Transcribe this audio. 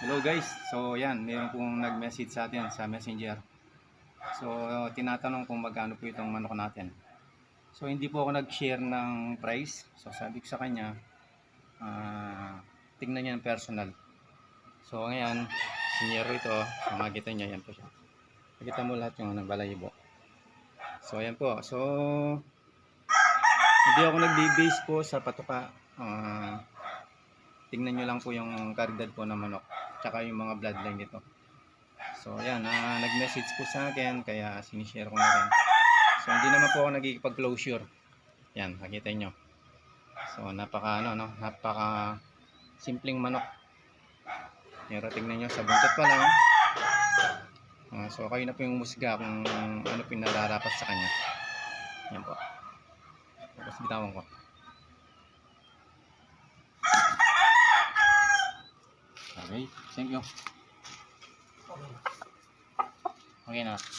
Hello guys, so yan, mayroon pong nag-message sa atin sa messenger. So tinatanong kung magkano po itong manok natin. So hindi po ako nag-share ng price. So sabi ko sa kanya, tingnan niya ng personal. So ngayon, sinyero ito, so makikita niya, yan po siya. Makita mo lahat yung balahibo. So ayan po, so hindi ako nagbe-base po sa patuka. Tingnan nyo lang po yung kalidad po ng manok tsaka yung mga bloodline nito. So ayan, nag-message po sa akin kaya sinishare ko na rin. So hindi naman po ako nagkikipag-closure. Yan, makita nyo. So napaka simpleng manok. Pero tingnan nyo, sa buntot pa lang. So kayo na po yung musga kung ano pinararapat sa kanya. Yan po. Tapos bitawan ko. Okay, thank you. Okay na.